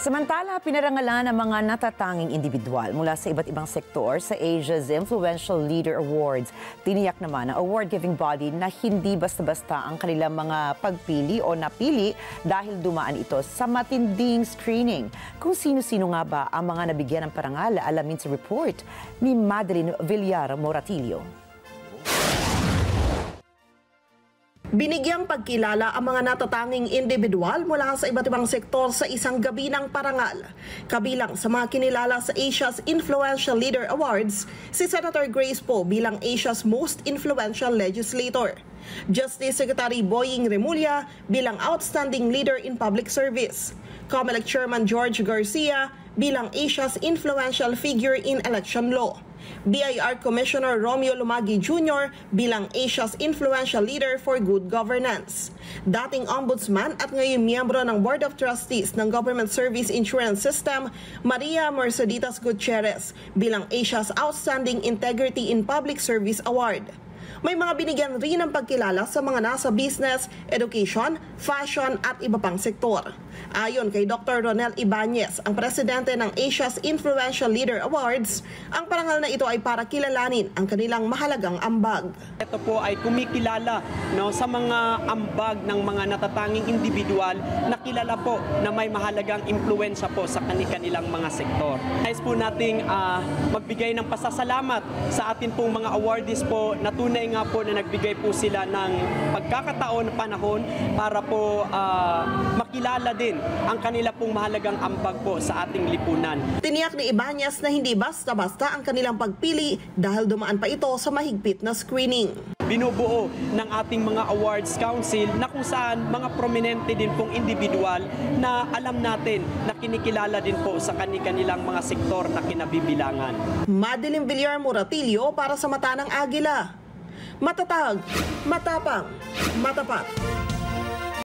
Samantala, pinarangalan ng mga natatanging individual mula sa iba't ibang sektor sa Asia's Influential Leader Awards. Tiniyak naman ng award-giving body na hindi basta-basta ang kanilang mga pagpili o napili dahil dumaan ito sa matinding screening. Kung sino-sino nga ba ang mga nabigyan ng parangal, alamin sa report ni Madeline Villar Moratillo. Binigyang pagkilala ang mga natatanging individual mula sa iba't ibang sektor sa isang gabi ng parangal. Kabilang sa mga kinilala sa Asia's Influential Leader Awards, si Senator Grace Poe bilang Asia's Most Influential Legislator. Justice Secretary Boying Remulla bilang Outstanding Leader in Public Service. COMELEC Chairman George Garcia bilang Asia's Influential Figure in Election Law. BIR Commissioner Romeo Lumagi Jr. bilang Asia's Influential Leader for Good Governance. Dating Ombudsman at ngayon miyembro ng Board of Trustees ng Government Service Insurance System, Maria Merceditas Gutierrez bilang Asia's Outstanding Integrity in Public Service Award. May mga binigyan rin ng pagkilala sa mga nasa business, education, fashion at iba pang sektor. Ayon kay Dr. Ronel Ibanez, ang presidente ng Asia's Influential Leader Awards, ang parangal na ito ay para kilalanin ang kanilang mahalagang ambag. Ito po ay kumikilala sa mga ambag ng mga natatanging individual na kilala po na may mahalagang impluwensya po sa kanilang mga sektor. Nais po nating magbigay ng pasasalamat sa atin pong mga awardees po na tunay nga po na nagbigay po sila ng pagkakataon, panahon para po makilala din ang kanila pong mahalagang ambag po sa ating lipunan. Tiniyak ni Ibanez na hindi basta-basta ang kanilang pagpili dahil dumaan pa ito sa mahigpit na screening. Binubuo ng ating mga awards council na kung saan mga prominente din pong individual na alam natin na kinikilala din po sa kanilang mga sektor na kinabibilangan. Madeline Villar Moratillo para sa Mata ng Agila. Matatag, matapang, matapat.